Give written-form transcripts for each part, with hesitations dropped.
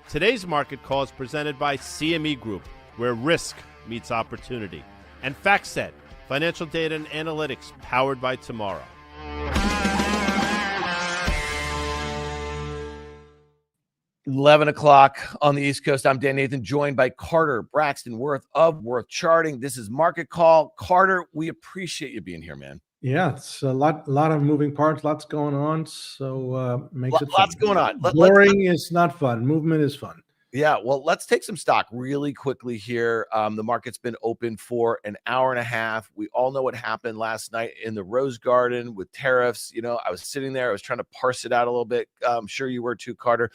Today's market call is presented by CME Group, where risk meets opportunity, and FactSet, financial data and analytics powered by tomorrow. $11 o'clock on the East Coast. I'm Dan Nathan, joined by Carter Braxton Worth of Worth Charting. This is Market Call. Carter, we appreciate you being here, man. Yeah, it's a lot of moving parts, lots going on, so makes it fun. Lots going on. Boring is not fun. Movement is fun. Yeah, well, let's take some stock really quickly here. The market's been open for an hour and a half. We all know what happened last night in the Rose Garden with tariffs. You know, I was sitting there. I was trying to parse it out a little bit. I'm sure you were too, Carter.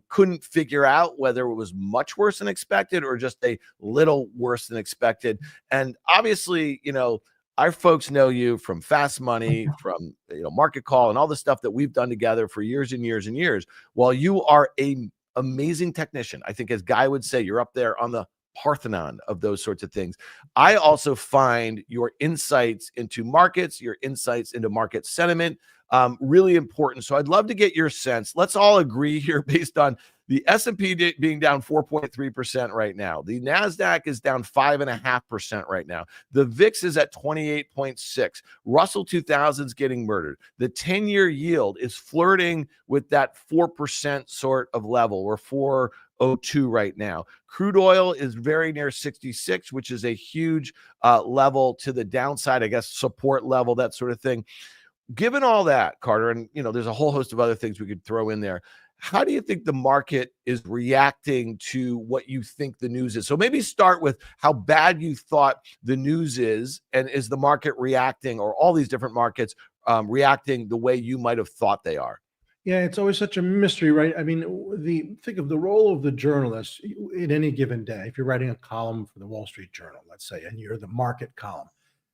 Couldn't figure out whether it was much worse than expected or just a little worse than expected. And obviously, you know, our folks know you from Fast Money, from Market Call, and all the stuff that we've done together for years and years and years. While you are an amazing technician, I think, as Guy would say, you're up there on the Parthenon of those sorts of things. I also find your insights into markets, your insights into market sentiment, really important. So I'd love to get your sense. Let's all agree here based on the S&P being down 4.3% right now. The NASDAQ is down 5.5% right now. The VIX is at 28.6. Russell 2000 is getting murdered. The 10-year yield is flirting with that 4% sort of level, or 4.02 right now. Crude oil is very near 66, which is a huge level to the downside, I guess, support level, that sort of thing. Given all that, Carter, and there's a whole host of other things we could throw in there, how do you think the market is reacting to what you think the news is? So maybe start with how bad you thought the news is, and is the market reacting, or all these different markets reacting the way you might have thought they are? Yeah, it's always such a mystery, right? I mean, think of the role of the journalist in any given day. If you're writing a column for the Wall Street Journal, let's say, and you're the market column,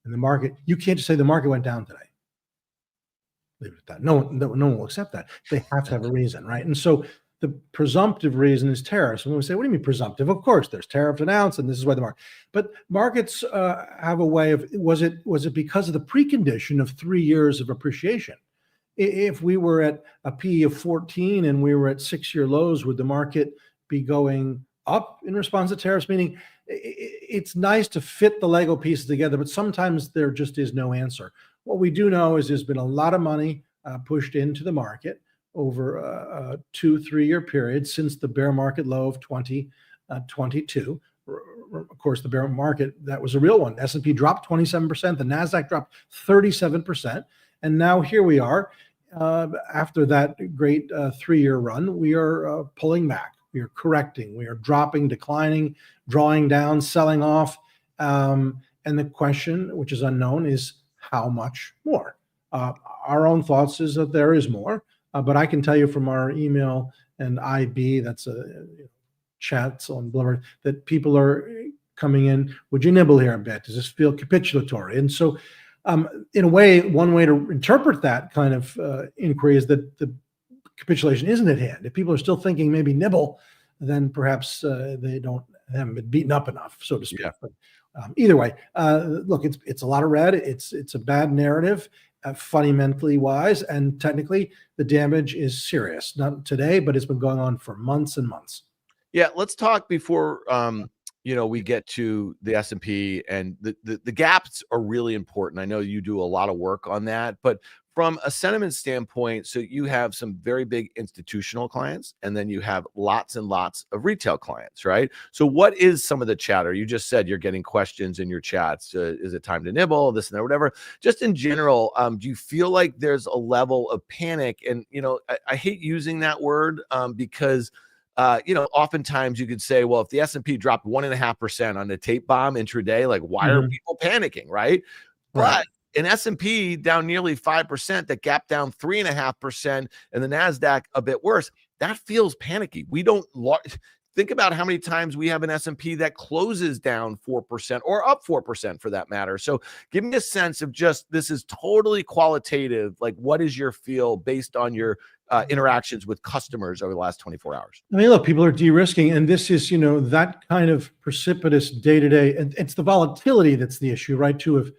and the market, you can't just say the market went down today. Leave it at that. No one will accept that. They have to have a reason, right? And so the presumptive reason is tariffs. And we say, what do you mean presumptive? Of course, there's tariffs announced, and this is why the market. But markets have a way of, was it because of the precondition of 3 years of appreciation? If we were at a P of 14 and we were at 6-year lows, would the market be going up in response to tariffs? Meaning, it's nice to fit the Lego pieces together, but sometimes there just is no answer. What we do know is there's been a lot of money pushed into the market over a 2-3 year period since the bear market low of 2022. Of course, the bear market, that was a real one. S&P dropped 27%, the NASDAQ dropped 37%. And now here we are. After that great 3-year run, we are pulling back. We are correcting. We are dropping, declining, drawing down, selling off. And the question, which is unknown, is how much more? Our own thoughts is that there is more, but I can tell you from our email and IB, that's chats on Bloomberg, that people are coming in. Would you nibble here a bit? Does this feel capitulatory? And so, in a way, one way to interpret that kind of inquiry is that the capitulation isn't at hand. If people are still thinking maybe nibble, then perhaps they haven't been beaten up enough, so to speak. Yeah. But, either way, look, it's a lot of red. It's a bad narrative, fundamentally wise, and technically the damage is serious. Not today, but it's been going on for months and months. Yeah, let's talk before we get to the S&P, and the gaps are really important. I know you do a lot of work on that, but from a sentiment standpoint, so you have some very big institutional clients, and then you have lots and lots of retail clients, right? So what is some of the chatter? You just said you're getting questions in your chats. Is it time to nibble, this and that, whatever? Just in general, do you feel like there's a level of panic? And, I hate using that word because oftentimes you could say, well, if the S&P dropped 1.5% on the tape bomb intraday, like, why are people panicking, right? But an S&P down nearly 5%, that gap down 3.5%, and the NASDAQ a bit worse, that feels panicky. We don't think about how many times we have an S&P that closes down 4% or up 4% for that matter. So give me a sense of just, this is totally qualitative. Like, what is your feel based on your interactions with customers over the last 24 hours? I mean, look, people are de-risking, and this is, that kind of precipitous day-to-day, and it's the volatility that's the issue, right? To have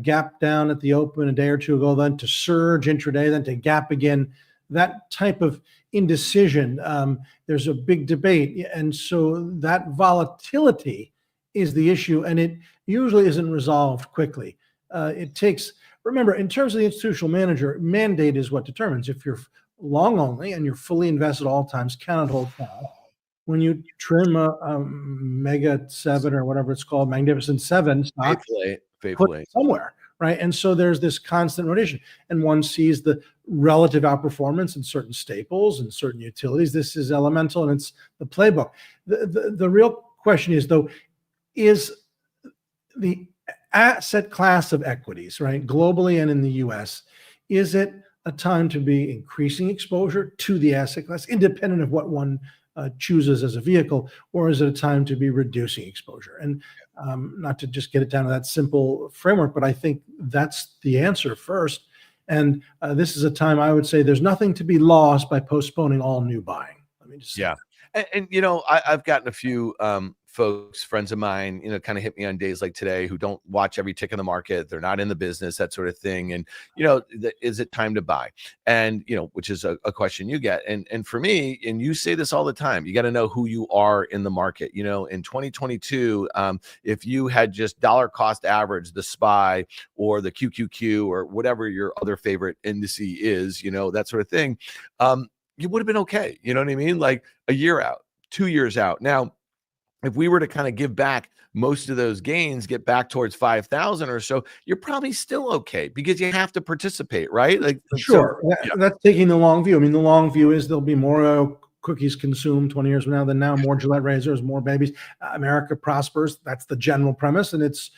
gap down at the open a day or two ago, then to surge intraday, then to gap again. That type of indecision. There's a big debate. And so that volatility is the issue, and it usually isn't resolved quickly. It takes, remember, in terms of the institutional manager, mandate is what determines. If you're long only and you're fully invested at all times, cannot hold cash. When you trim a Mega 7 or whatever it's called, Magnificent 7 stock, put it somewhere, right? And so there's this constant rotation, and one sees the relative outperformance in certain staples and certain utilities. This is elemental, and it's the playbook. The real question is, though, is the asset class of equities, right, globally and in the US, is it a time to be increasing exposure to the asset class, independent of what one chooses as a vehicle, or is it a time to be reducing exposure? And not to just get it down to that simple framework, but I think that's the answer first. And this is a time I would say there's nothing to be lost by postponing all new buying. Let me just say that. And you know, I've gotten a few folks, friends of mine, you know, kind of hit me on days like today who don't watch every tick in the market. They're not in the business, that sort of thing. And, you know, is it time to buy? And, you know, which is a question you get. And for me, and you say this all the time, you got to know who you are in the market. You know, in 2022, if you had just dollar cost average, the SPY or the QQQ or whatever your other favorite indice is, you know, that sort of thing, you would have been okay. You know what I mean? Like a year out, 2 years out. Now, if we were to kind of give back most of those gains, get back towards 5,000 or so, you're probably still okay because you have to participate, right? Like, sure. So, that's taking the long view. I mean, the long view is there'll be more cookies consumed 20 years from now than now, more Gillette razors, more babies. America prospers. That's the general premise. And it's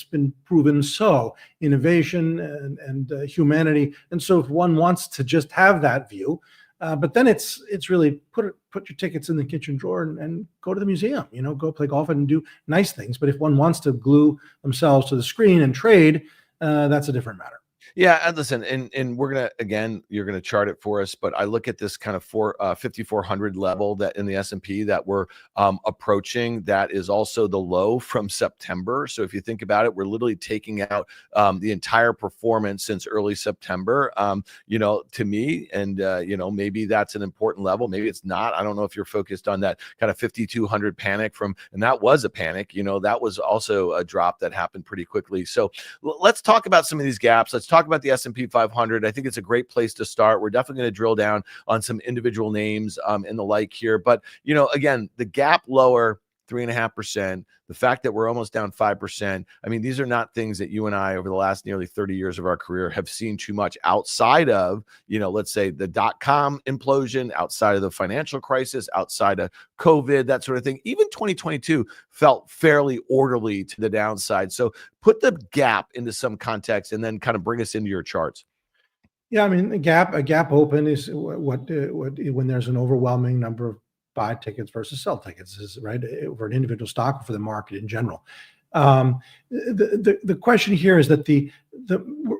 been proven so. Innovation and humanity. And so if one wants to just have that view, but then it's really put your tickets in the kitchen drawer and go to the museum, you know, go play golf and do nice things. But if one wants to glue themselves to the screen and trade, that's a different matter. Yeah, and listen, and we're gonna, again, you're gonna chart it for us, but I look at this kind of 5,400 level that in the S&P that we're approaching. That is also the low from September. So if you think about it, we're literally taking out the entire performance since early September. You know, to me, and you know, maybe that's an important level. Maybe it's not. I don't know if you're focused on that kind of 5,200 panic from, and that was a panic. You know, that was also a drop that happened pretty quickly. So let's talk about some of these gaps. Let's talk about the S&P 500. I think it's a great place to start. We're definitely going to drill down on some individual names and the like here. But, you know, again, the gap lower, 3.5%, the fact that we're almost down 5%. I mean, these are not things that you and I over the last nearly 30 years of our career have seen too much outside of, you know, let's say the .com implosion, outside of the financial crisis, outside of COVID, that sort of thing. Even 2022 felt fairly orderly to the downside. So put the gap into some context and then kind of bring us into your charts. Yeah, I mean, a gap open is what when there's an overwhelming number of buy tickets versus sell tickets, is right, for an individual stock or for the market in general. The question here is that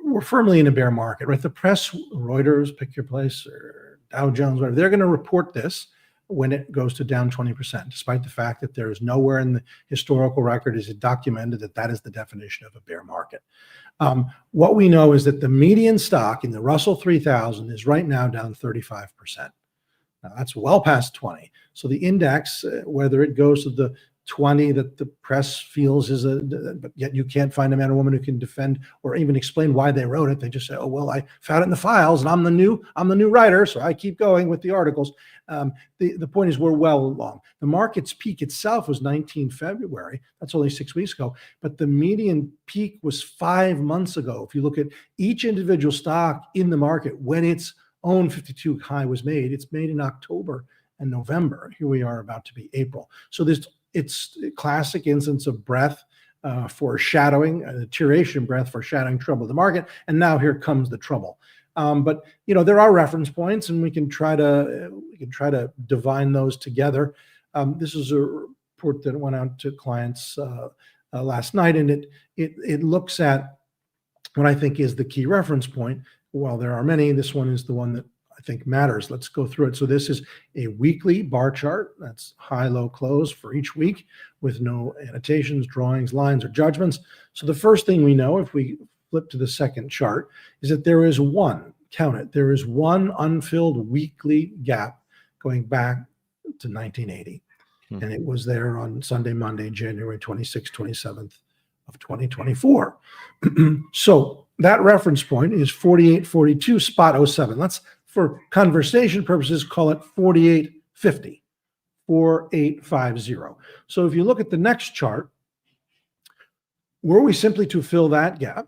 we're firmly in a bear market, right? The press, Reuters, pick your place, or Dow Jones, whatever, they're going to report this when it goes to down 20%, despite the fact that there is nowhere in the historical record is it documented that is the definition of a bear market. What we know is that the median stock in the Russell 3000 is right now down 35%. Now, that's well past 20. So the index, whether it goes to the 20 that the press feels is but yet you can't find a man or woman who can defend or even explain why they wrote it. They just say, oh, well, I found it in the files and I'm the new writer, so I keep going with the articles. The point is we're well along. The market's peak itself was 19 February. That's only 6 weeks ago. But the median peak was 5 months ago. If you look at each individual stock in the market, when its own 52 high was made, it's made in October and November. Here we are about to be April. So it's a classic instance of breadth foreshadowing, a deterioration breadth foreshadowing trouble in the market. And now here comes the trouble. But you know, there are reference points, and we can try to divine those together. This is a report that went out to clients last night, and it looks at what I think is the key reference point. While there are many, this one is the one that I think matters. Let's go through it. So this is a weekly bar chart. That's high, low, close for each week with no annotations, drawings, lines, or judgments. So the first thing we know, if we flip to the second chart, is that there is one, count it, there is one unfilled weekly gap going back to 1980. Hmm. And it was there on Sunday, Monday, January 26th, 27th of 2024. So that reference point is 48.42 spot 07. Let's, for conversation purposes, call it 48.50. 4850. So if you look at the next chart, were we simply to fill that gap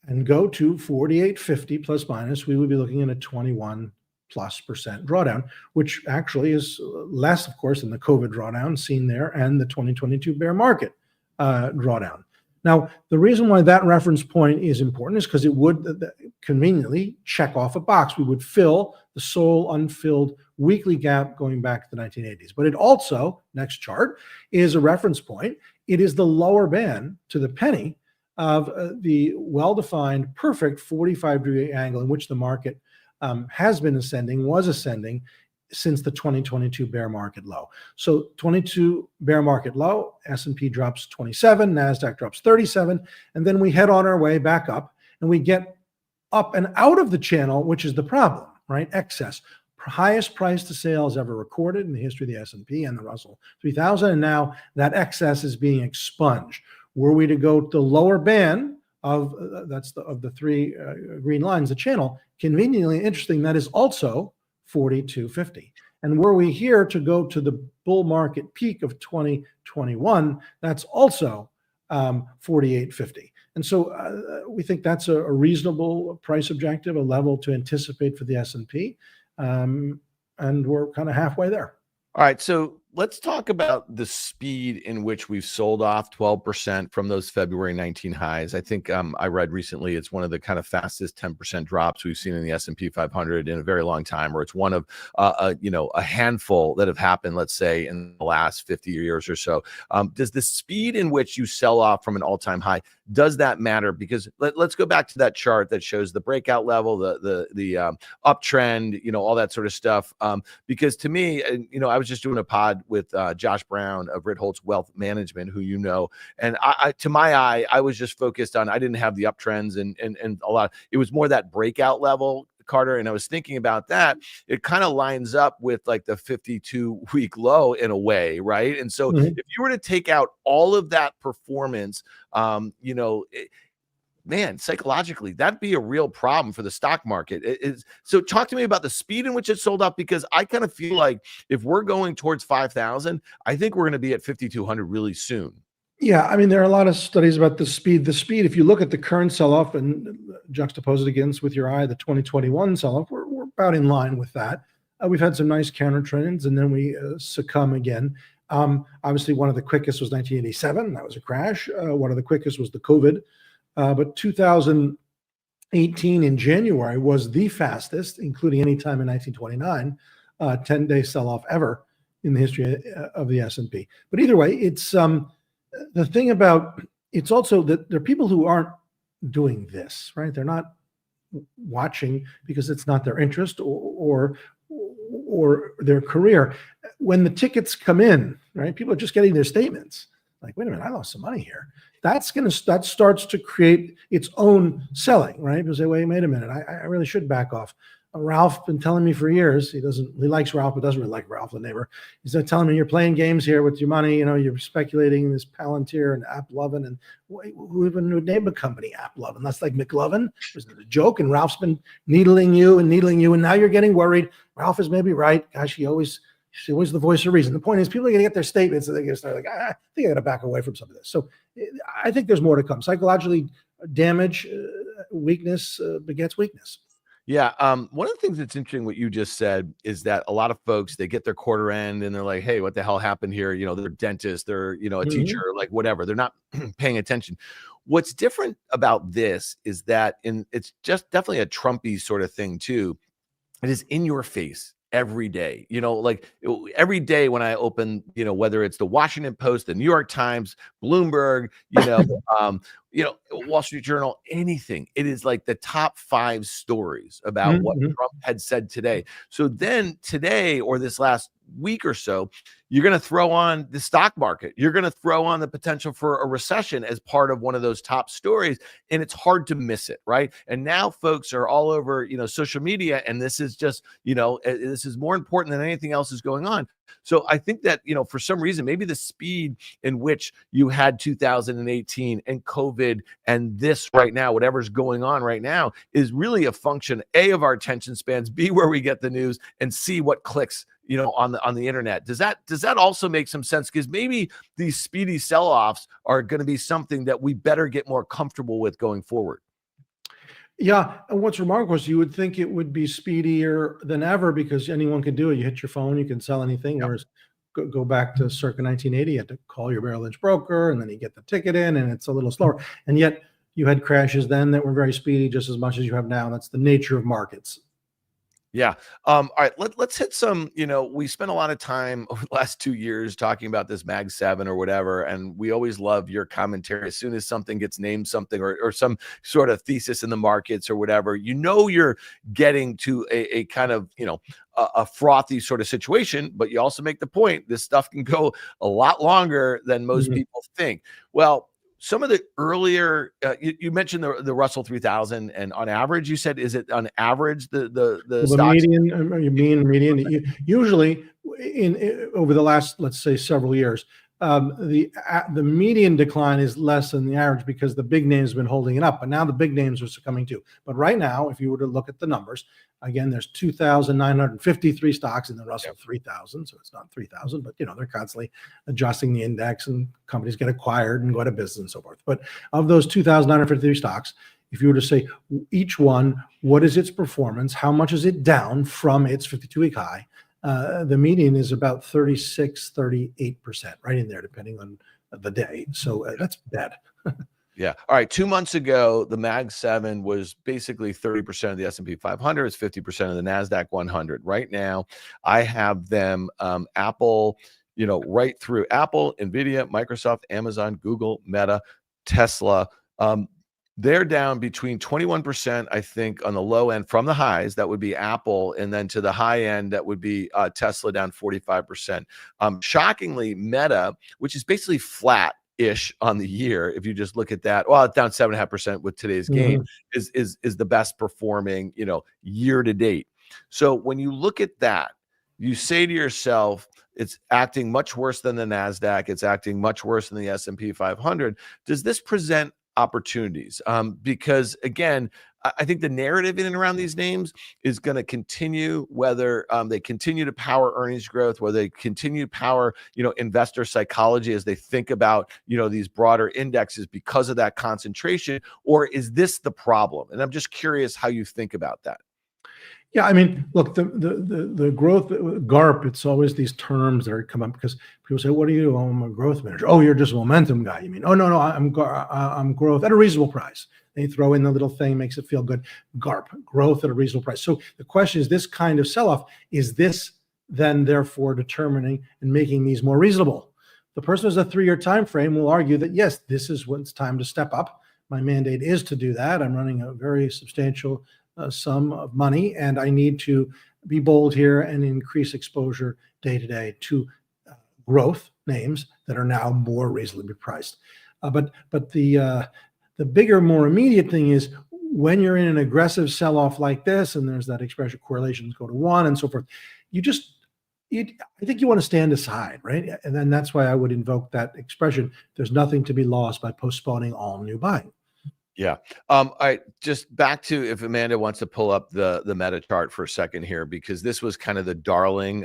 and go to 4850 plus minus, we would be looking at a 21+% drawdown, which actually is less, of course, than the COVID drawdown seen there and the 2022 bear market drawdown. Now, the reason why that reference point is important is because it would conveniently check off a box. We would fill the sole unfilled weekly gap going back to the 1980s. But it also, next chart, is a reference point. It is the lower band to the penny of the well-defined, perfect 45-degree angle in which the market has been ascending, was ascending since the 2022 bear market low. So 22 bear market low, S&P drops 27, NASDAQ drops 37, and then we head on our way back up, and we get up and out of the channel, which is the problem, right? Excess. Highest price to sales ever recorded in the history of the S&P and the Russell 3000, and now that excess is being expunged. Were we to go to the lower band of the three green lines, the channel, conveniently interesting, that is also 4250. And were we here to go to the bull market peak of 2021, that's also 4850. And so we think that's a reasonable price objective, a level to anticipate for the S&P. And we're kind of halfway there. All right, so let's talk about the speed in which we've sold off 12% from those February 19 highs. I think I read recently it's one of the kind of fastest 10% drops we've seen in the S&P 500 in a very long time, or it's one of a handful that have happened, let's say, in the last 50 years or so. Does the speed in which you sell off from an all-time high, does that matter? Because let's go back to that chart that shows the breakout level, the uptrend, all that sort of stuff. Because to me, I was just doing a pod with Josh Brown of Ritholtz Wealth Management, who and I to my eye, I was just focused on, I didn't have the uptrends and a lot. It was more that breakout level, Carter, and I was thinking about that. It kind of lines up with like the 52-week low in a way, right? And so if you were to take out all of that performance, man, psychologically, that'd be a real problem for the stock market. So talk to me about the speed in which it sold off, because I kind of feel like if we're going towards 5,000, I think we're going to be at 5,200 really soon. Yeah, I mean, there are a lot of studies about the speed. The speed, if you look at the current sell-off and juxtapose it against with your eye, the 2021 sell-off, we're about in line with that. We've had some nice counter trends, and then we succumb again. Obviously, one of the quickest was 1987. That was a crash. One of the quickest was the COVID. But 2018 in January was the fastest, including any time in 1929, 10-day sell-off ever in the history of the S&P. But either way, it's the thing about it's also that there are people who aren't doing this, right? They're not watching because it's not their interest or their career. When the tickets come in, right? People are just getting their statements. Like, wait a minute, I lost some money here. That starts to create its own selling, right? Because they wait a minute, I really should back off. Ralph been telling me for years, he likes Ralph, but doesn't really like Ralph, the neighbor. He's telling me you're playing games here with your money. You're speculating in this Palantir and AppLovin, and who even would name a company AppLovin? That's like McLovin. Is it a joke? And Ralph's been needling you, and now you're getting worried. Ralph is maybe right. Gosh, she's always the voice of reason. The point is, people are going to get their statements, and they're going to start like, I think I got to back away from some of this. So I think there's more to come. Psychologically, damage, weakness begets weakness. Yeah. One of the things that's interesting, what you just said, is that a lot of folks, they get their quarter end and they're like, hey, what the hell happened here? They're a dentist, they're, a teacher, like whatever. They're not paying attention. What's different about this is that it's just definitely a Trumpy sort of thing too. It is in your face every day, like every day when I open, whether it's the Washington Post, the New York Times, Bloomberg, Wall Street Journal, anything. It is like the top 5 stories about what Trump had said today. So then today, or this last week or so, you're going to throw on the stock market. You're going to throw on the potential for a recession as part of one of those top stories. And it's hard to miss it, right? And now folks are all over, social media. And this is just, this is more important than anything else is going on. So I think that, for some reason, maybe the speed in which you had 2018 and COVID and this right now, whatever's going on right now, is really a function, A, of our attention spans, B, where we get the news, and C, what clicks, on the internet. Does that also make some sense? Because maybe these speedy sell-offs are going to be something that we better get more comfortable with going forward. Yeah, and what's remarkable is you would think it would be speedier than ever because anyone can do it. You hit your phone, you can sell anything. Whereas go back to circa 1980, you had to call your Merrill Lynch broker, and then you get the ticket in, and it's a little slower. And yet you had crashes then that were very speedy, just as much as you have now. That's the nature of markets. Yeah. All right. Let's hit some, we spent a lot of time over the last 2 years talking about this Mag 7 or whatever. And we always love your commentary. As soon as something gets named something or some sort of thesis in the markets or whatever, you're getting to a kind of, a frothy sort of situation, but you also make the point, this stuff can go a lot longer than most people think. Well, some of the earlier, you mentioned the Russell 3000, and on average, you said, is it on average the stocks? Median? Usually, over the last, let's say, several years, the median decline is less than the average because the big names have been holding it up, but now the big names are succumbing too. But right now, if you were to look at the numbers, again, there's 2,953 stocks in the Russell 3000, so it's not 3,000, but they're constantly adjusting the index, and companies get acquired and go out of business and so forth. But of those 2,953 stocks, if you were to say each one, what is its performance? How much is it down from its 52-week high? The median is about 38%, right in there, depending on the day. So that's bad. Yeah. All right. 2 months ago, the Mag 7 was basically 30% of the S&P 500. It's 50% of the NASDAQ 100. Right now, I have them, Apple, right through Apple, NVIDIA, Microsoft, Amazon, Google, Meta, Tesla. They're down between 21%, I think, on the low end from the highs. That would be Apple. And then to the high end, that would be Tesla, down 45%. Shockingly, Meta, which is basically flat-ish on the year, if you just look at that, well, it's down 7.5% with today's gain, is the best performing, year to date. So when you look at that, you say to yourself, it's acting much worse than the NASDAQ. It's acting much worse than the S&P 500. Does this present opportunities? Because again, I think the narrative in and around these names is going to continue, whether they continue to power earnings growth, whether they continue to power, investor psychology as they think about, these broader indexes because of that concentration, or is this the problem? And I'm just curious how you think about that. Yeah, I mean, look, the growth, GARP, it's always these terms that are come up because people say, what do you do? Oh, I'm a growth manager. Oh, you're just a momentum guy. You mean, oh, no, I'm growth at a reasonable price. They throw in the little thing, makes it feel good. GARP, growth at a reasonable price. So the question is, this kind of sell-off, is this then therefore determining and making these more reasonable? The person who has a 3-year time frame will argue that, yes, this is when it's time to step up. My mandate is to do that. I'm running a very substantial sum of money, and I need to be bold here and increase exposure day to day to growth names that are now more reasonably priced. But the bigger, more immediate thing is when you're in an aggressive sell-off like this, and there's that expression correlations go to 1 and so forth, I think you want to stand aside, right? And then that's why I would invoke that expression. There's nothing to be lost by postponing all new buying. Yeah. All right. Just back to, if Amanda wants to pull up the Meta chart for a second here, because this was kind of the darling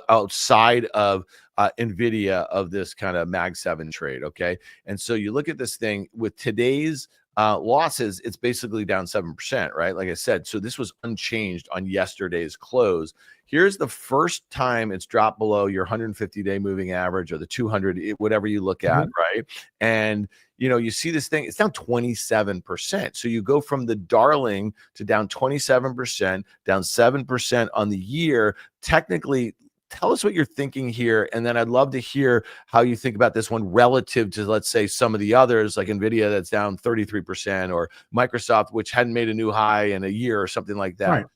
outside of NVIDIA of this kind of Mag 7 trade. Okay. And so you look at this thing with today's losses, it's basically down 7%, right? Like I said, so this was unchanged on yesterday's close. Here's the first time it's dropped below your 150-day moving average or the 200, whatever you look at, right? And you see this thing, it's down 27%. So you go from the darling to down 27%, down 7% on the year. Technically, tell us what you're thinking here. And then I'd love to hear how you think about this one relative to, let's say, some of the others like NVIDIA that's down 33% or Microsoft, which hadn't made a new high in a year or something like that. Right.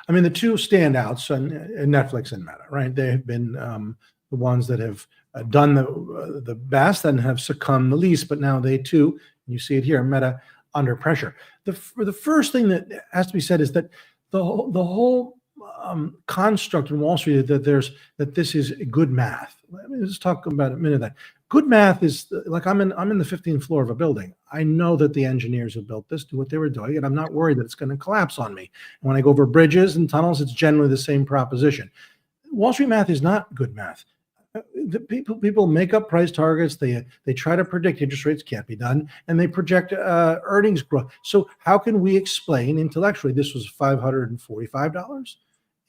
I mean, the two standouts and Netflix and Meta, right? They have been the ones that have done the best and have succumbed the least, but now they too, you see it here, Meta under pressure. The first thing that has to be said is that the whole construct in Wall Street that this is good math. Let me just talk about a minute of that. Good math is like I'm in the 15th floor of a building. I know that the engineers who built this do what they were doing, and I'm not worried that it's going to collapse on me. And when I go over bridges and tunnels, it's generally the same proposition. Wall Street math is not good math. The people make up price targets. They try to predict interest rates, can't be done, and they project earnings growth. So how can we explain intellectually this was $545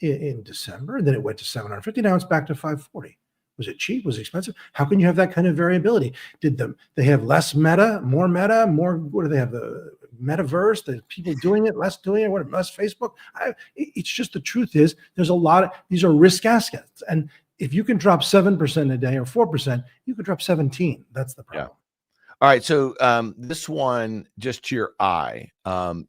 in December, then it went to $750, now it's back to $540? Was it cheap? Was it expensive? How can you have that kind of variability? Did they have less meta, more? What do they have? The metaverse, the people doing it, less doing it, less Facebook? It's just the truth is there's a lot of these are risk assets, and if you can drop 7% a day or 4%, you could drop 17. That's the problem. Yeah. All right. So this one, just to your eye,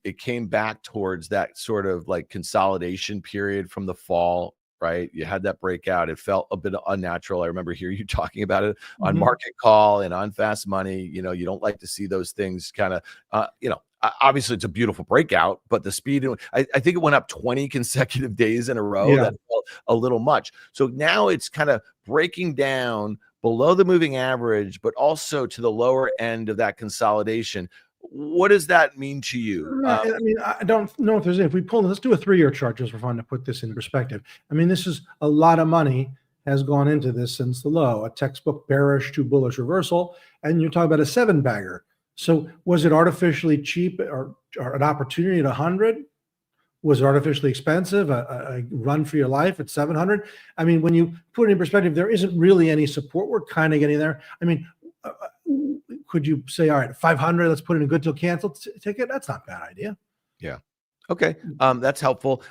it came back towards that sort of like consolidation period from the fall, right? You had that breakout. It felt a bit unnatural. I remember hearing you talking about it on Market Call and on Fast Money. You know, you don't like to see those things kind of, obviously it's a beautiful breakout, but the speed, I think it went up 20 consecutive days in a row. Yeah. That felt a little much. So now it's kind of breaking down below the moving average, but also to the lower end of that consolidation. What does that mean to you? I mean, I don't know if let's do a 3-year chart just for fun to put this in perspective. I mean, this is a lot of money has gone into this since the low, a textbook bearish to bullish reversal, and you're talking about a 7-bagger. So was it artificially cheap or an opportunity at 100? Was it artificially expensive? A run for your life at 700? I mean, when you put it in perspective, there isn't really any support. We're kind of getting there. I mean, could you say, all right, 500, let's put in a good till cancel ticket? That's not a bad idea. Yeah. Okay. That's helpful.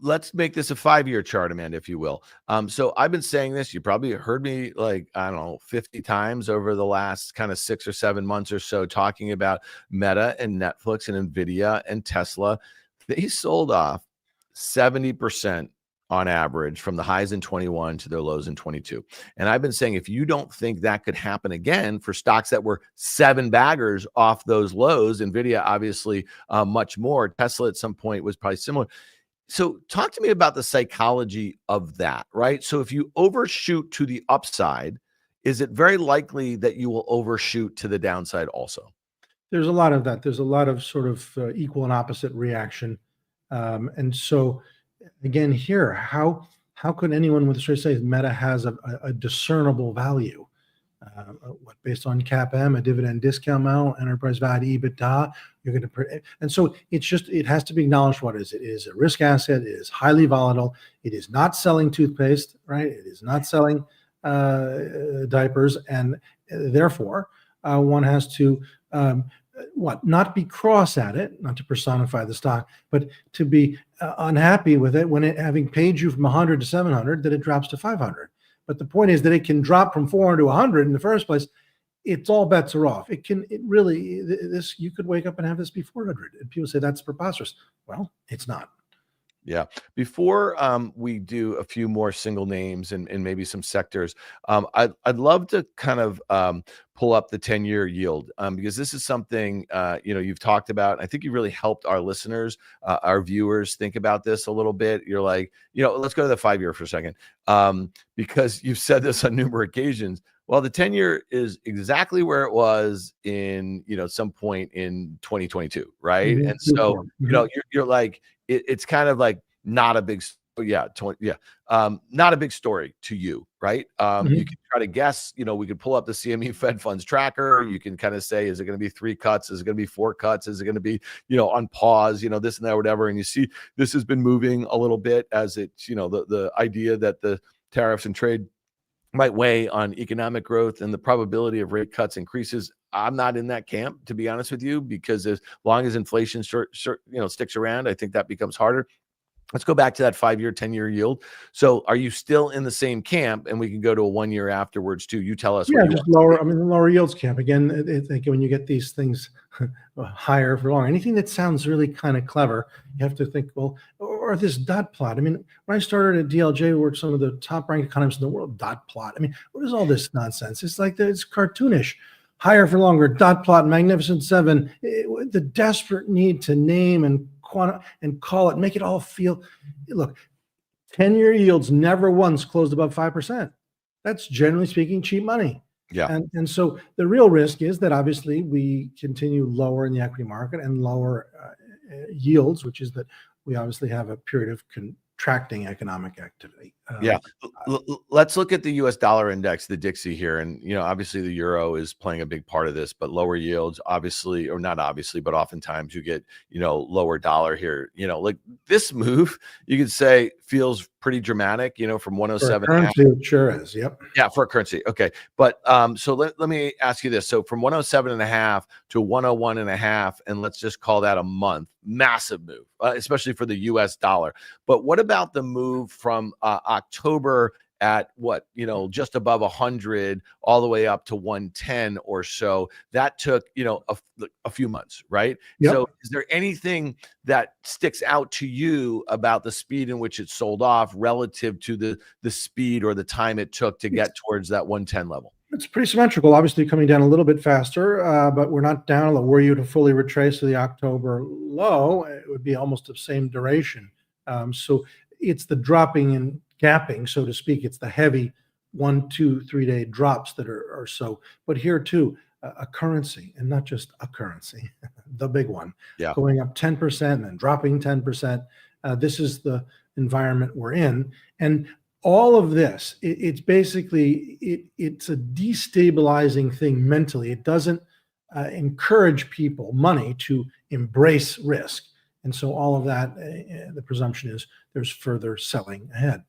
Let's make this a 5-year chart, Amanda, if you will. So I've been saying this, you probably heard me like, I don't know, 50 times over the last kind of 6 or 7 months or so, talking about Meta and Netflix and Nvidia and Tesla. They sold off 70% on average from the highs in 21 to their lows in 22. And I've been saying, if you don't think that could happen again for stocks that were 7-baggers off those lows, Nvidia obviously much more, Tesla at some point was probably similar. So talk to me about the psychology of that, right? So if you overshoot to the upside, is it very likely that you will overshoot to the downside also? There's a lot of that. There's a lot of sort of equal and opposite reaction. And so again, here, how could anyone with a straight say Meta has a discernible value? Based on CAPM, a dividend discount amount, enterprise value, EBITDA, you're going to, and so it has to be acknowledged what it is. It is a risk asset. It is highly volatile. It is not selling toothpaste, right? It is not selling diapers, and therefore one has to not be cross at it, not to personify the stock, but to be unhappy with it when it having paid you from 100 to 700, that it drops to 500. But the point is that it can drop from 400 to 100 in the first place. It's all bets are off. You could wake up and have this be 400, and people say that's preposterous. Well, it's not. Yeah. Before we do a few more single names and maybe some sectors, I'd love to kind of pull up the 10-year yield because this is something you've talked about. I think you really helped our listeners, our viewers think about this a little bit. You're like, let's go to the 5-year for a second because you've said this on numerous occasions. Well, the 10-year is exactly where it was in some point in 2022, right? Mm-hmm. And so you're like. It's kind of like not a big, not a big story to you, right? You can try to guess, we could pull up the CME Fed Funds tracker. You can kind of say, is it going to be 3 cuts? Is it going to be 4 cuts? Is it going to be, on pause, this and that, whatever. And you see, this has been moving a little bit as it's, the idea that the tariffs and trade might weigh on economic growth and the probability of rate cuts increases. I'm not in that camp, to be honest with you, because as long as inflation sticks around, I think that becomes harder. Let's go back to that 5-year, 10-year yield. So are you still in the same camp? And we can go to a 1 year afterwards too. You tell us. Yeah, what you just want. lower. I mean, the lower yields camp again. I think when you get these things higher for longer, anything that sounds really kind of clever, you have to think, well, or this dot plot. I mean, when I started at DLJ, we were some of the top-ranked economists in the world. Dot plot. I mean, what is all this nonsense? It's like it's cartoonish. Higher for longer. Dot plot. Magnificent Seven. The desperate need to name and call it, make it all feel. Look, 10-year yields never once closed above 5%. That's generally speaking cheap money. Yeah. And so the real risk is that obviously we continue lower in the equity market and lower yields, which is that we obviously have a period of contracting economic activity. Yeah. Let's look at the US dollar index, the Dixie here. And, obviously the euro is playing a big part of this, but lower yields, obviously, or not obviously, but oftentimes you get, lower dollar here. Like this move, you could say feels pretty dramatic, from 107. Currency, it sure is. Yep. Yeah, for a currency. Okay. But so let me ask you this. So from 107.5 to 101.5, and let's just call that a month, massive move, especially for the US dollar. But what about the move from October at what, just above 100 all the way up to 110 or so? That took, a few months, right? Yep. So is there anything that sticks out to you about the speed in which it sold off relative to the speed or the time it took to get towards that 110 level? It's pretty symmetrical, obviously coming down a little bit faster, but we're not down low. Were you to fully retrace to the October low, it would be almost the same duration. So it's the dropping and gapping, so to speak. It's the heavy 1, 2, 3 day drops that are so. But here too, a currency, and not just a currency, the big one, going up 10% and then dropping 10%. This is the environment we're in. And all of this, it's basically, it's a destabilizing thing mentally. It doesn't encourage people, money, to embrace risk. And so all of that, the presumption is there's further selling ahead.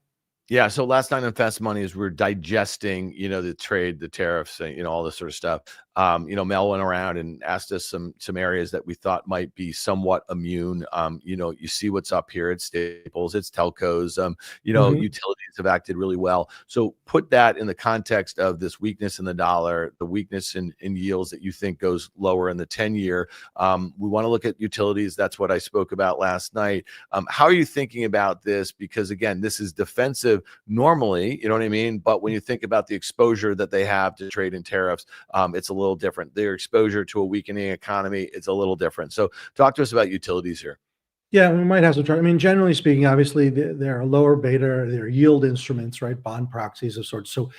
Yeah. So last night on Fast Money, as we're digesting, the trade, the tariffs, all this sort of stuff, Mel went around and asked us some areas that we thought might be somewhat immune. You see what's up here. It's staples, it's telcos, utilities have acted really well. So put that in the context of this weakness in the dollar, the weakness in yields that you think goes lower in the 10-year. We want to look at utilities. That's what I spoke about last night. How are you thinking about this? Because again, this is defensive normally, you know what I mean? But when you think about the exposure that they have to trade and tariffs, it's a little different. Their exposure to a weakening economy, it's a little different. So talk to us about utilities here. Yeah, we might have some try. I mean, generally speaking, obviously there are lower beta, they're yield instruments, right? Bond proxies of sorts. So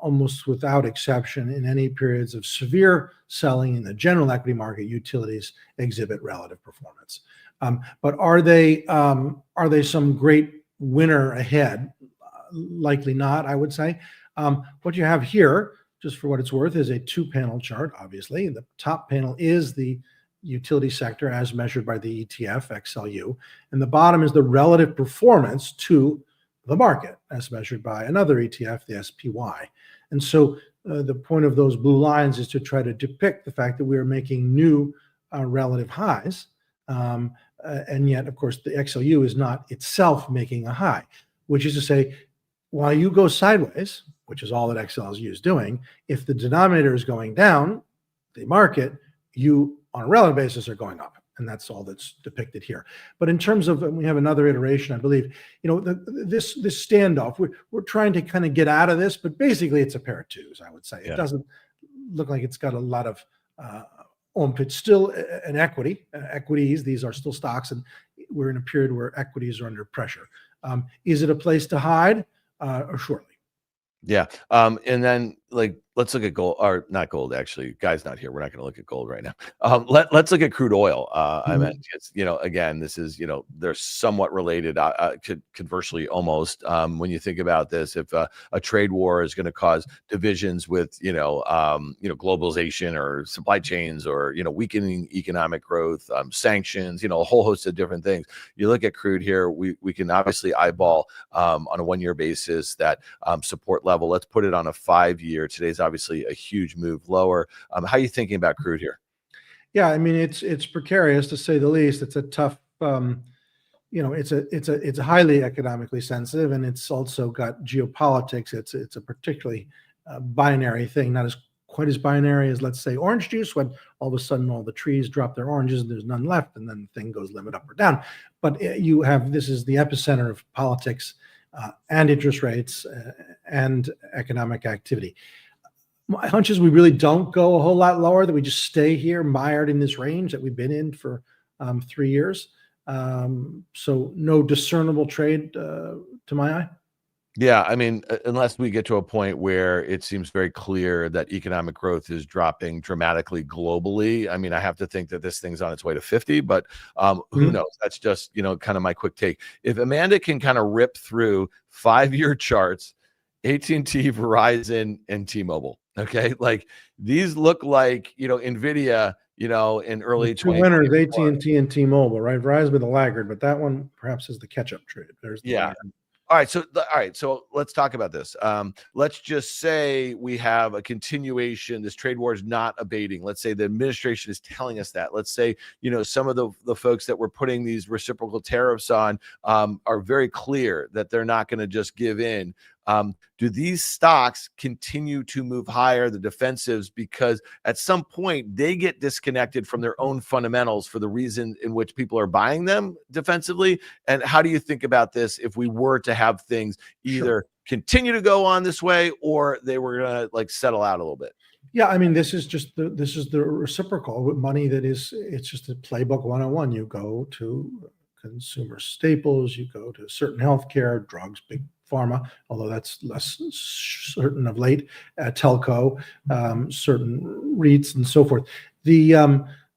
almost without exception, in any periods of severe selling in the general equity market, utilities exhibit relative performance. But are they some great winner ahead? Likely not, I would say. What you have here, just for what it's worth, is a 2-panel chart. Obviously, the top panel is the utility sector as measured by the ETF XLU, and the bottom is the relative performance to the market as measured by another ETF, the SPY. And so the point of those blue lines is to try to depict the fact that we are making new relative highs, and yet, of course, the XLU is not itself making a high, which is to say, while you go sideways, which is all that XLU is doing, if the denominator is going down, the market, you on a relative basis are going up. And that's all that's depicted here. But in terms of, we have another iteration, I believe, this standoff, we're trying to kind of get out of this, but basically it's a pair of twos, I would say. It doesn't look like it's got a lot of it's still an equity. Equities, these are still stocks, and we're in a period where equities are under pressure. Is it a place to hide? Surely. Yeah. And then let's look at gold, or not gold, actually. Guy's not here. We're not going to look at gold right now. Let's look at crude oil. I meant, again, this is, they're somewhat related, conversely almost. When you think about this, if a trade war is going to cause divisions with, globalization or supply chains or, weakening economic growth, sanctions, a whole host of different things. You look at crude here, we can obviously eyeball on a 1-year basis that support level. Let's put it on a 5-year. Today's obviously a huge move lower. How are you thinking about crude here? Yeah, I mean, it's precarious to say the least. It's a tough it's a highly economically sensitive, and it's also got geopolitics. It's a particularly binary thing, not as quite as binary as, let's say, orange juice, when all of a sudden all the trees drop their oranges and there's none left, and then the thing goes limit up or down. But this is the epicenter of politics and interest rates and economic activity. My hunch is we really don't go a whole lot lower, that we just stay here mired in this range that we've been in for 3 years. So no discernible trade to my eye. Yeah, I mean, unless we get to a point where it seems very clear that economic growth is dropping dramatically globally. I mean, I have to think that this thing's on its way to 50, but who knows? That's just, kind of my quick take. If Amanda can kind of rip through 5-year charts, AT&T, Verizon, and T-Mobile, okay? Like, these look like, NVIDIA, in early 2020. Winners, AT&T and T-Mobile, right? Verizon been the laggard, but that one perhaps is the catch-up trade. There's the laggard. All right, so let's talk about this. Let's just say we have a continuation. This trade war is not abating. Let's say the administration is telling us that. Let's say, some of the folks that we're putting these reciprocal tariffs on are very clear that they're not going to just give in. Do these stocks continue to move higher, the defensives, because at some point they get disconnected from their own fundamentals for the reason in which people are buying them defensively? And how do you think about this if we were to have things either continue to go on this way, or they were going to settle out a little bit? Yeah, I mean, this is the reciprocal with money it's just a playbook 101. You go to consumer staples, you go to certain healthcare, drugs, big pharma, although that's less certain of late, telco, certain REITs, and so forth.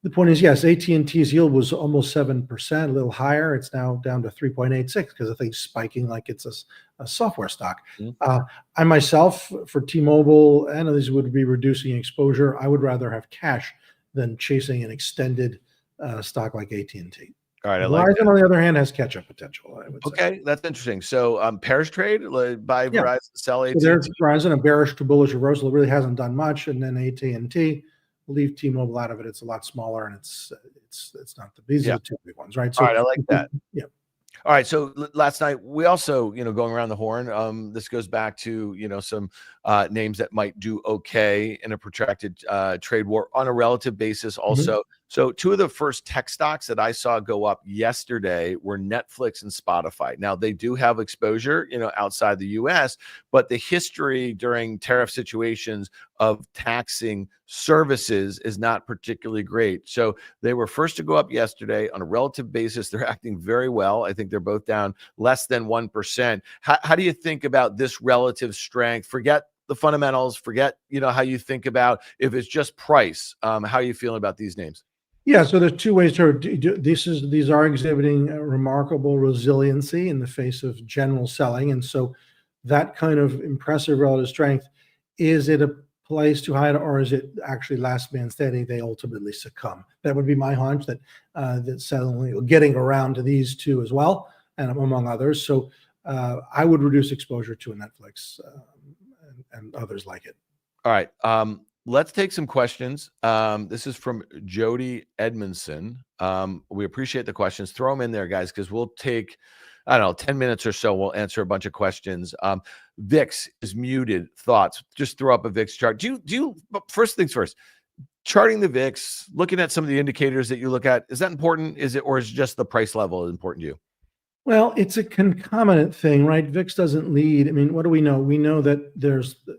The point is, yes, AT&T's yield was almost 7%, a little higher. It's now down to 3.86 because the thing's spiking like it's a software stock. I myself, for T-Mobile, and others, would be reducing exposure. I would rather have cash than chasing an extended stock like AT&T. All right, Verizon, on the other hand, has catch-up potential, I would say. Okay, that's interesting. So pairs trade, buy Verizon, sell AT&T. So there's Verizon, a bearish to bullish reversal. It really hasn't done much, and then AT&T. Leave T-Mobile out of it. It's a lot smaller, and it's not these are the two big ones, right? So, all right, I like that. Yeah. All right. So last night we also, going around the horn. This goes back to some names that might do okay in a protracted trade war on a relative basis. Also, so two of the first tech stocks that I saw go up yesterday were Netflix and Spotify. Now they do have exposure, outside the U.S., but the history during tariff situations of taxing services is not particularly great. So they were first to go up yesterday on a relative basis. They're acting very well. I think they're both down less than 1%. How do you think about this relative strength? Forget the fundamentals, forget, how you think about if it's just price. How are you feeling about these names? Yeah, so there's two ways to these are exhibiting a remarkable resiliency in the face of general selling. And so that kind of impressive relative strength, is it a place too high, or is it actually last man standing? They ultimately succumb. That would be my hunch, that suddenly getting around to these two as well, and among others. So I would reduce exposure to a Netflix and others like it. All right. Let's take some questions. This is from Jody Edmondson. We appreciate the questions. Throw them in there, guys, because we'll take, 10 minutes or so. We'll answer a bunch of questions. VIX is muted. Thoughts? Just throw up a VIX chart. Do you first things first, charting the VIX, looking at some of the indicators that you look at, is that important? Or is just the price level important to you? Well, it's a concomitant thing, right? VIX doesn't lead. I mean, what do we know? We know that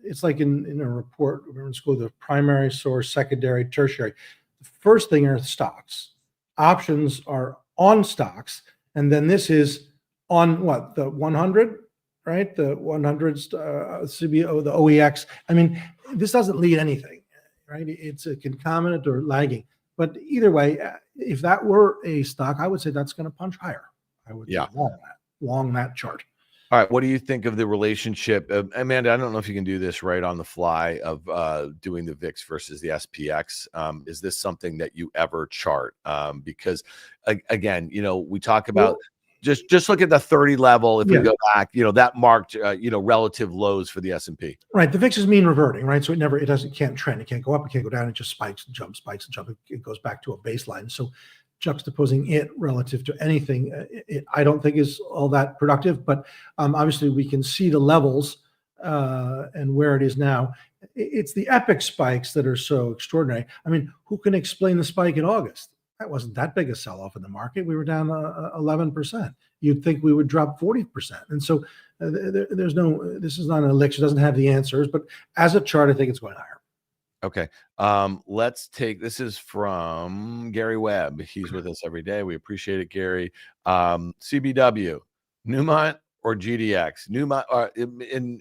it's like in a report, we were in school, the primary source, secondary, tertiary. The first thing are stocks. Options are on stocks. And then this is on what? The 100, right? The 100s, CBO, the OEX. I mean, this doesn't lead anything, right? It's a concomitant or lagging. But either way, if that were a stock, I would say that's going to punch higher. I would long that chart. All right. What do you think of the relationship? Amanda, I don't know if you can do this right on the fly of doing the VIX versus the SPX. Is this something that you ever chart? Because again, we talk about just look at the 30 level. If we go back, that marked, relative lows for the S&P. Right. The VIX is mean reverting, right? So can't trend. It can't go up. It can't go down. It just spikes and jumps, spikes and jumps. It goes back to a baseline. So juxtaposing it relative to anything, I don't think is all that productive. But obviously, we can see the levels and where it is now. It's the epic spikes that are so extraordinary. I mean, who can explain the spike in August? That wasn't that big a sell-off in the market. We were down 11%. You'd think we would drop 40%. And so there's no, this is not an elixir, doesn't have the answers, but as a chart, I think it's going higher. Okay. Let's take, this is from Gary Webb. He's with us every day. We appreciate it, Gary. CBW, Newmont or GDX? Newmont,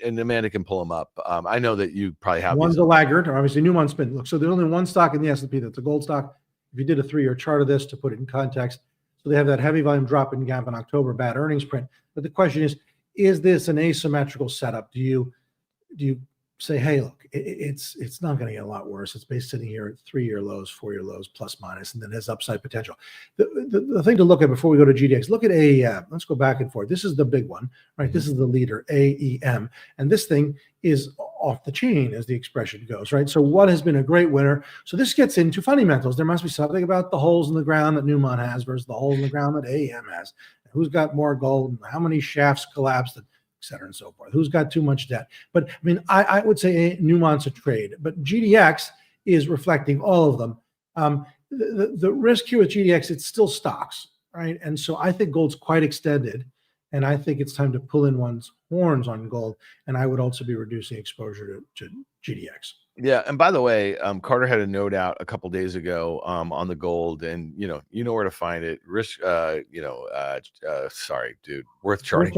and Amanda can pull them up. I know that you probably have one's a laggard, or obviously Newmont's been, look, so there's only one stock in the S&P that's a gold stock. If you did a 3-year chart of this to put it in context, so they have that heavy volume drop in gap in October, bad earnings print. But the question is this an asymmetrical setup? Do you say, hey, look, it's not going to get a lot worse. It's basically sitting here at 3-year lows, 4-year lows, plus minus, and then has upside potential. The thing to look at before we go to GDX, look at AEM. Let's go back and forth. This is the big one, right? This is the leader, AEM. And this thing is off the chain, as the expression goes, right? So what has been a great winner? So this gets into fundamentals. There must be something about the holes in the ground that Newmont has versus the holes in the ground that AEM has. Who's got more gold? How many shafts collapsed? Et cetera and so forth. Who's got too much debt? But I mean, I would say Newmont's a trade, but GDX is reflecting all of them. The risk here with GDX, it's still stocks, right? And so I think gold's quite extended, and I think it's time to pull in one's horns on gold. And I would also be reducing exposure to GDX. Yeah, and by the way, Carter had a note out a couple days ago on the gold, and you know where to find it. Risk, sorry, dude, Worth Charting.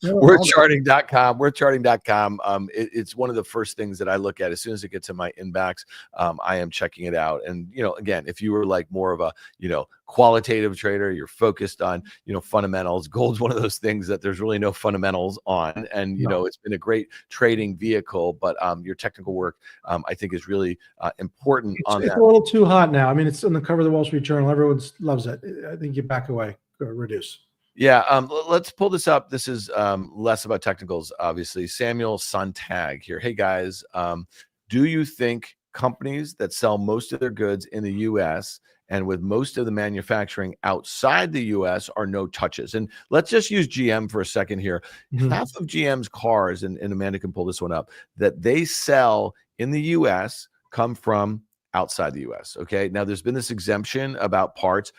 Worthcharting.com. Worthcharting.com. It's one of the first things that I look at as soon as it gets in my inbox. I am checking it out, and again, if you were like more of a qualitative trader, you're focused on fundamentals. Gold's one of those things that there's really no fundamentals on, and it's been a great trading vehicle, but your technical work I think is really important on that. It's a little too hot now. I mean, it's on the cover of the Wall Street Journal. Everyone loves it. I think you back away, reduce. Yeah, let's pull this up. This is less about technicals, obviously. Samuel Sontag here. Hey, guys, do you think companies that sell most of their goods in the U.S. and with most of the manufacturing outside the U.S. are no touches? And let's just use GM for a second here. Half of GM's cars, and Amanda can pull this one up, that they sell in the U.S. come from outside the U.S. Okay, now there's been this exemption about parts.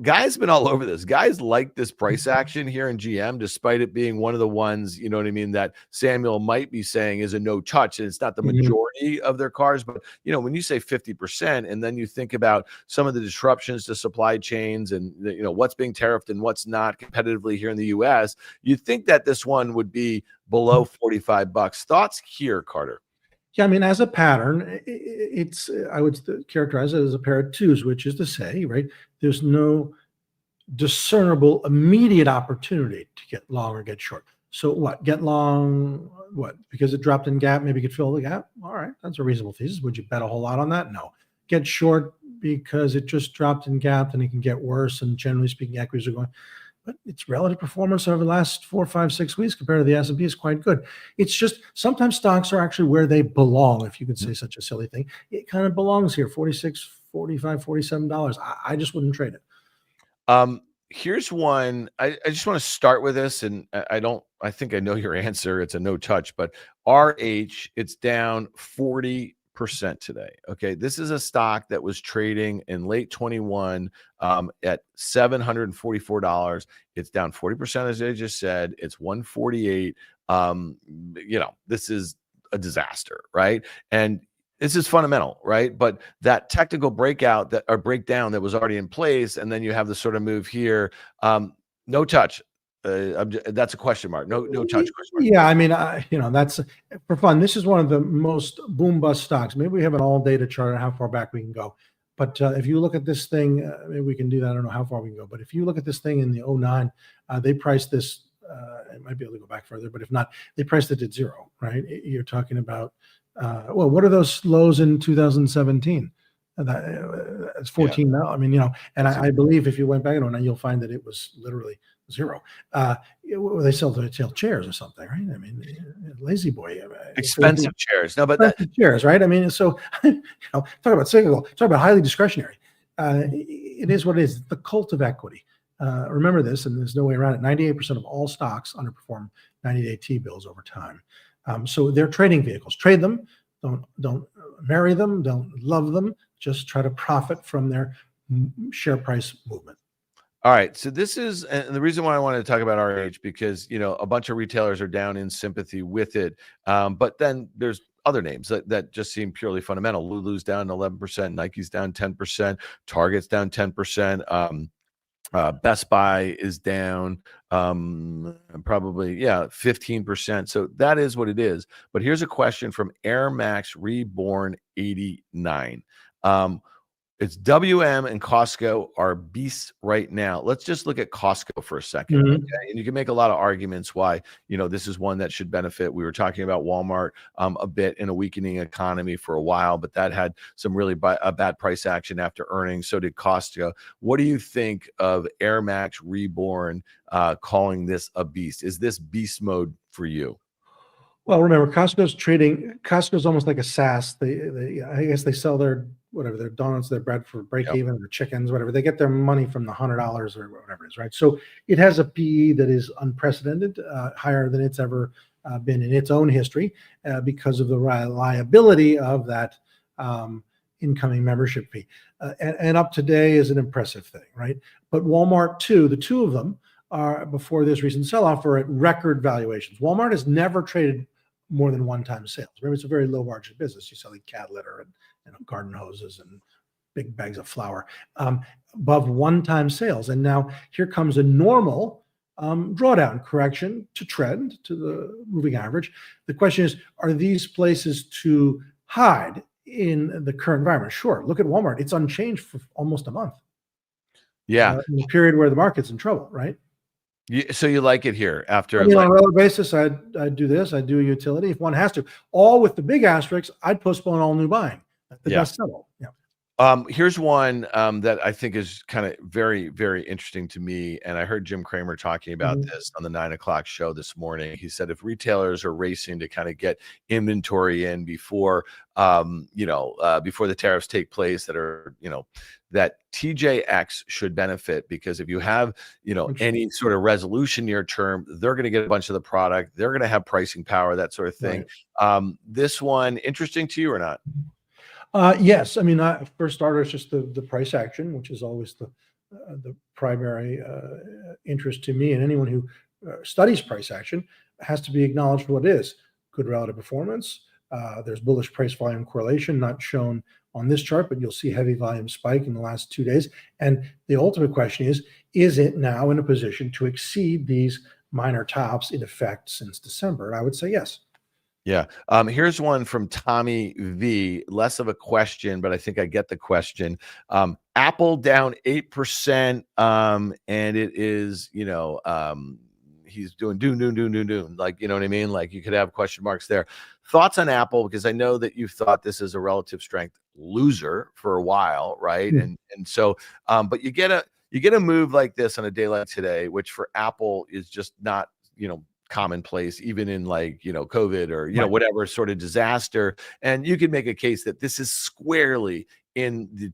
Guys been all over this. Guys like this price action here in GM, despite it being one of the ones, that Samuel might be saying is a no touch. And it's not the majority of their cars, but when you say 50%, and then you think about some of the disruptions to supply chains and what's being tariffed and what's not competitively here in the US, you think that this one would be below $45. Thoughts here, Carter? Yeah, I mean, as a pattern, I would characterize it as a pair of twos, which is to say, right, there's no discernible immediate opportunity to get long or get short. So what? Get long, what? Because it dropped in gap, maybe you could fill the gap? All right, that's a reasonable thesis. Would you bet a whole lot on that? No. Get short because it just dropped in gap and it can get worse, and generally speaking, equities are going. But its relative performance over the last 4, 5, 6 weeks compared to the S&P is quite good. It's just sometimes stocks are actually where they belong, if you could say such a silly thing. It kind of belongs here, $46, $45, $47. I just wouldn't trade it. Here's one. I just want to start with this, and I think I know your answer. It's a no touch, but RH, it's down 40% today. Okay, this is a stock that was trading in late 21 at $744. It's down 40%, as I just said. It's 148. This is a disaster, right? And this is fundamental, right? But that technical breakdown that was already in place, and then you have the sort of move here. No touch. That's a question mark. No touch. Question mark. Yeah, I mean, that's for fun. This is one of the most boom bust stocks. Maybe we have an all data chart on how far back we can go. But if you look at this thing, maybe we can do that. I don't know how far we can go. But if you look at this thing in the 09, they priced this. It might be able to go back further, but if not, they priced it at 0. Right? You're talking about what are those lows in 2017? It's 14 now. I mean, and I believe if you went back and you'll find that it was literally 0. They sell chairs or something, right? I mean, lazy boy, expensive chairs. No, but chairs, right? I mean, so talk about cyclical, talk about highly discretionary. it is what it is. The cult of equity. Remember this, and there's no way around it. 98% of all stocks underperform 90-day T-bills over time. So they're trading vehicles. Trade them. Don't marry them. Don't love them. Just try to profit from their share price movement. All right. So this is, and the reason why I wanted to talk about RH, because, a bunch of retailers are down in sympathy with it. But then there's other names that just seem purely fundamental. Lulu's down 11%, Nike's down 10%, Target's down 10%. Best Buy is down probably 15%. So that is what it is. But here's a question from Air Max Reborn 89. It's WM and Costco are beasts right now. Let's just look at Costco for a second. Mm-hmm. Okay? And you can make a lot of arguments why, this is one that should benefit. We were talking about Walmart a bit in a weakening economy for a while, but that had some really bad price action after earnings. So did Costco. What do you think of Air Max Reborn calling this a beast? Is this beast mode for you? Well, remember, Costco's almost like a SaaS. I guess they sell their donuts, their bread for break even, their chickens, whatever. They get their money from the $100 or whatever it is, right? So it has a PE that is unprecedented, higher than it's ever been in its own history, because of the reliability of that incoming membership fee. And up today is an impressive thing, right? But Walmart too, the two of them are, before this recent sell-off, are at record valuations. Walmart has never traded more than one-time sales. Remember, it's a very low-margin business. You're selling cat litter and garden hoses and big bags of flour, above one-time sales. And now here comes a normal drawdown correction to trend, to the moving average. The question is, are these places to hide in the current environment? Sure. Look at Walmart. It's unchanged for almost a month. Yeah. In a period where the market's in trouble, right? So you like it here after on a regular basis, I'd do this. I'd do a utility if one has to. All with the big asterisks, I'd postpone all new buying. The best settle. Yeah. Here's one that I think is kind of very, very interesting to me. And I heard Jim Cramer talking about this on the 9 o'clock show this morning. He said if retailers are racing to kind of get inventory in before, before the tariffs take place, that TJX should benefit, because if you have, any sort of resolution near term, they're going to get a bunch of the product. They're going to have pricing power, that sort of thing. Right. This one interesting to you or not? Yes. I mean, for starters, just the price action, which is always the primary interest to me, and anyone who studies price action has to be acknowledged for what it is. Good relative performance. There's bullish price volume correlation, not shown on this chart, but you'll see heavy volume spike in the last 2 days. And the ultimate question is it now in a position to exceed these minor tops in effect since December? And I would say yes. Yeah. Here's one from Tommy V. Less of a question, but I think I get the question. Apple down 8%. And it is, he's doing doom. Like, you know what I mean? Like, you could have question marks there. Thoughts on Apple, because I know that you've thought this is a relative strength loser for a while, right? And so, but you get a move like this on a day like today, which for Apple is just not, commonplace, even in COVID or whatever sort of disaster. And you could make a case that this is squarely in the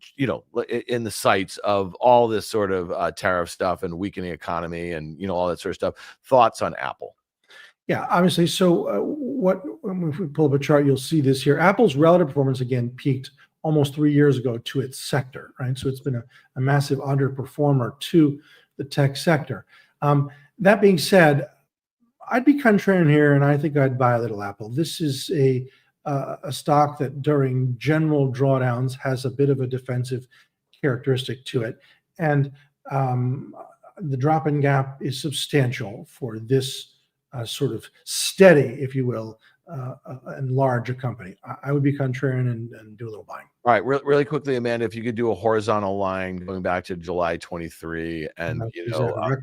in the sights of all this sort of tariff stuff and weakening economy and all that sort of stuff. Thoughts on Apple? Yeah, obviously. So if we pull up a chart, you'll see this here. Apple's relative performance again peaked almost 3 years ago to its sector, right? So it's been a massive underperformer to the tech sector. That being said, I'd be contrarian here, and I think I'd buy a little Apple. This is a stock that during general drawdowns has a bit of a defensive characteristic to it. And the drop-in gap is substantial for this sort of steady, if you will, and large a company. I would be contrarian and do a little buying. All right, really quickly, Amanda, if you could do a horizontal line going back to July 23, and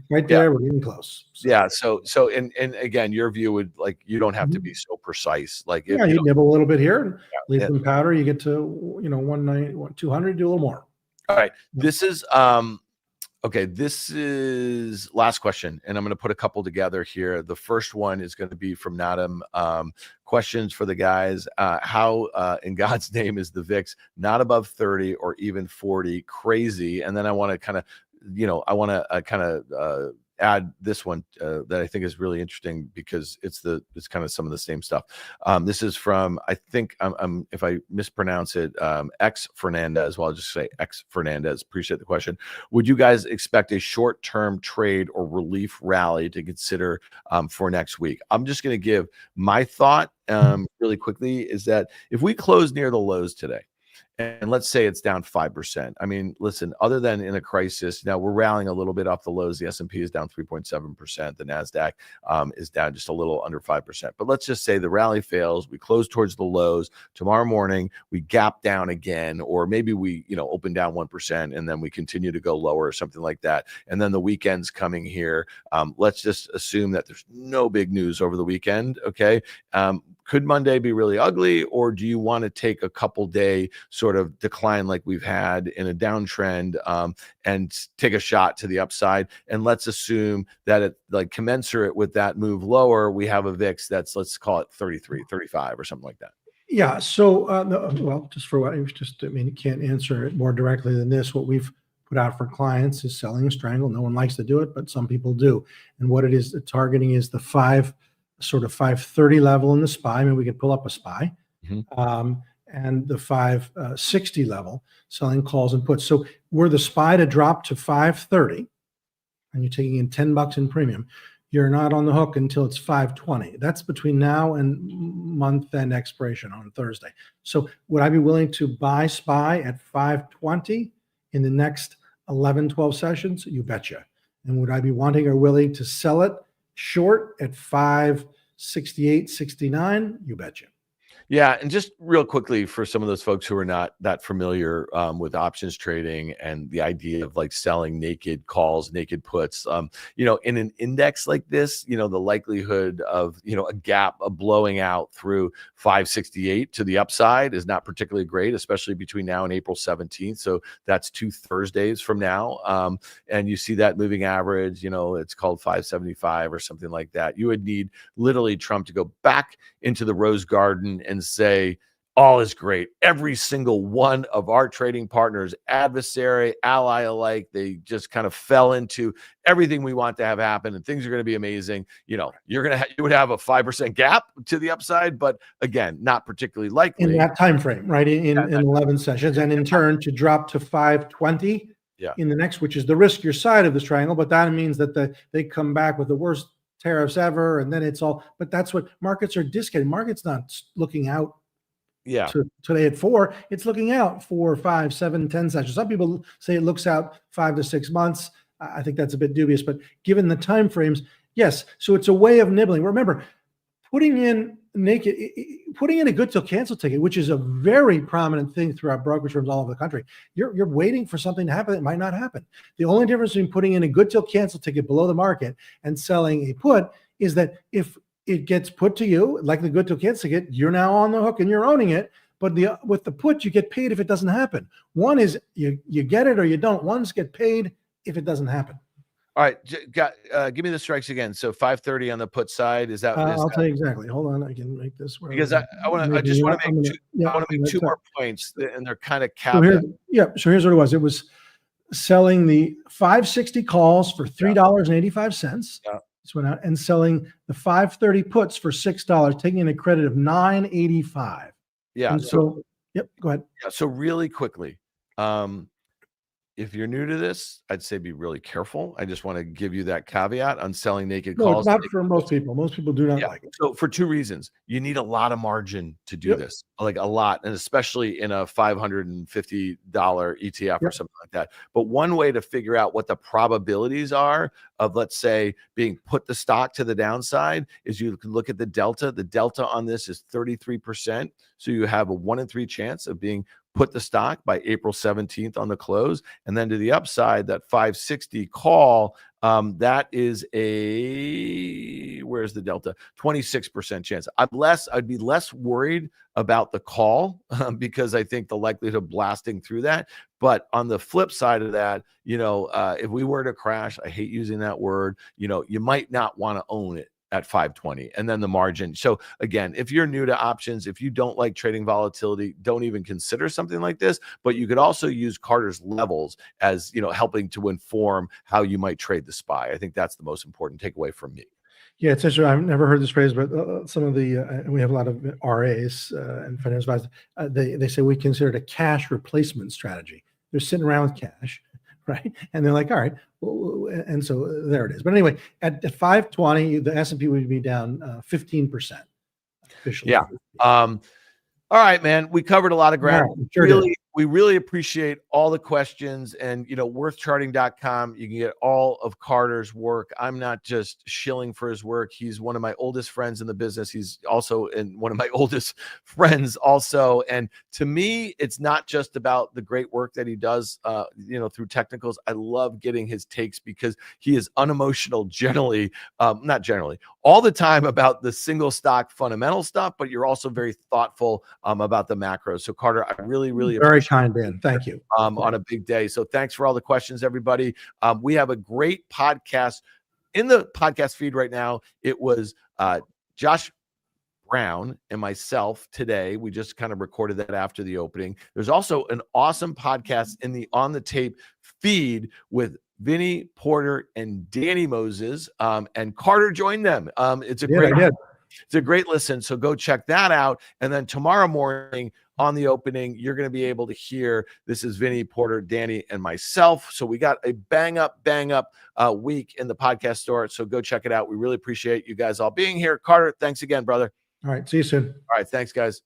right there, we're getting close. So. Yeah, so and again, your view would you don't have to be so precise. You nibble a little bit here, and leave some powder. You get to 190, 200, do a little more. All right, this is Okay, this is last question, and I'm going to put a couple together here. The first one is going to be from Nadam. Questions for the guys. How in God's name is the VIX not above 30 or even 40? Crazy. And then I want to kind of, add this one that I think is really interesting because it's kind of some of the same stuff. This is from, I think, if I mispronounce it, X Fernandez. Well, I'll just say X Fernandez. Appreciate the question. Would you guys expect a short-term trade or relief rally to consider for next week? I'm just going to give my thought really quickly, is that if we close near the lows today, and let's say it's down 5%. I mean, listen, other than in a crisis, now we're rallying a little bit off the lows. The S&P is down 3.7%. The NASDAQ is down just a little under 5%. But let's just say the rally fails. We close towards the lows. Tomorrow morning, we gap down again, or maybe we, open down 1% and then we continue to go lower or something like that. And then the weekend's coming here. Let's just assume that there's no big news over the weekend, okay? Could Monday be really ugly, or do you want to take a couple day sort of decline like we've had in a downtrend and take a shot to the upside? And let's assume that it, like, commensurate with that move lower, we have a VIX that's, let's call it 33, 35 or something like that. Yeah. So, well, just for what I was you can't answer it more directly than this. What we've put out for clients is selling a strangle. No one likes to do it, but some people do. And what it is, the targeting is the 530 level in the SPY. I mean, we could pull up a SPY, and the 560 level, selling calls and puts. So were the SPY to drop to 530 and you're taking in $10 in premium, you're not on the hook until it's 520. That's between now and month end expiration on Thursday. So would I be willing to buy SPY at 520 in the next 11, 12 sessions? You betcha. And would I be wanting or willing to sell it short at 568, 69? You betcha. Yeah, and just real quickly for some of those folks who are not that familiar with options trading and the idea of like selling naked calls, naked puts, in an index like this, the likelihood of, a gap of blowing out through 568 to the upside is not particularly great, especially between now and April 17th. So that's 2 Thursdays from now. And you see that moving average, it's called 575 or something like that. You would need literally Trump to go back into the Rose Garden and say, all is great. Every single one of our trading partners, adversary, ally alike, they just kind of fell into everything we want to have happen, and things are going to be amazing. You would have a 5% gap to the upside, but again, not particularly likely in that time frame, right? In 11 sessions, and in turn to drop to 520 in the next, which is the riskier side of this triangle. But that means that they come back with the worst tariffs ever, and then it's all. But that's what markets are discounting. Markets not looking out to today at 4. It's looking out 4, 5, 7, 10 sessions. Some people say it looks out 5 to 6 months. I think that's a bit dubious, but given the time frames, yes. So it's a way of nibbling. Remember, putting in a good till cancel ticket, which is a very prominent thing throughout brokerage firms all over the country. You're waiting for something to happen that might not happen. The only difference between putting in a good till cancel ticket below the market and selling a put is that if it gets put to you, like the good till cancel ticket, you're now on the hook and you're owning it. But with the put, you get paid if it doesn't happen. One is you get it or you don't. One's get paid if it doesn't happen. All right, give me the strikes again. So 530 on the put side. Is that? I'll tell you exactly. Hold on, I can make this work. Because I want to make two more points, and they're kind of caveat. So here's what it was. It was selling the 560 calls for $3.85. Yeah. This went out, and selling the 530 puts for $6, taking in a credit of $9.85. Yeah. And so go ahead. Yeah, so really quickly, if you're new to this, I'd say be really careful. I just want to give you that caveat on selling naked calls. No, it's not for most people. Most people do not like it. So for 2 reasons. You need a lot of margin to do this, like a lot, and especially in a $550 ETF or something like that. But one way to figure out what the probabilities are of, let's say, being put the stock to the downside is you can look at the delta. The delta on this is 33%. So you have a 1 in 3 chance of being put the stock by April 17th on the close. And then to the upside, that 560 call, that is where's the delta? 26% chance. I'd be less worried about the call because I think the likelihood of blasting through that. But on the flip side of that, if we were to crash, I hate using that word, you might not want to own it at 520 and then the margin. So again, if you're new to options, if you don't like trading volatility, don't even consider something like this. But you could also use Carter's levels as, helping to inform how you might trade the SPY. I think that's the most important takeaway from me. Yeah, it's interesting. I've never heard this phrase, but some of the we have a lot of RAs and financial advisors. They say we consider it a cash replacement strategy. They're sitting around with cash, right? And they're like, all right, and so there it is. But anyway, at 520, the S&P would be down 15% officially. Yeah. All right, man. We covered a lot of ground. Right, sure We really appreciate all the questions, and worthcharting.com. You can get all of Carter's work. I'm not just shilling for his work. He's one of my oldest friends in the business. He's also one of my oldest friends also. And to me, it's not just about the great work that he does, through technicals. I love getting his takes because he is unemotional not generally, all the time about the single stock fundamental stuff, but you're also very thoughtful about the macros. So Carter, I really very kind, Dan. Thank you. On a big day. So thanks for all the questions, everybody. We have a great podcast in the podcast feed right now. It was Josh Brown and myself today. We just kind of recorded that after the opening. There's also an awesome podcast in the On the Tape feed with Vinny Porter and Danny Moses, and Carter joined them. It's a great listen. So go check that out. And then tomorrow morning on the opening, you're going to be able to hear, this is Vinny Porter, Danny, and myself. So we got a bang up week in the podcast store. So go check it out. We really appreciate you guys all being here. Carter, thanks again, brother. All right. See you soon. All right. Thanks, guys.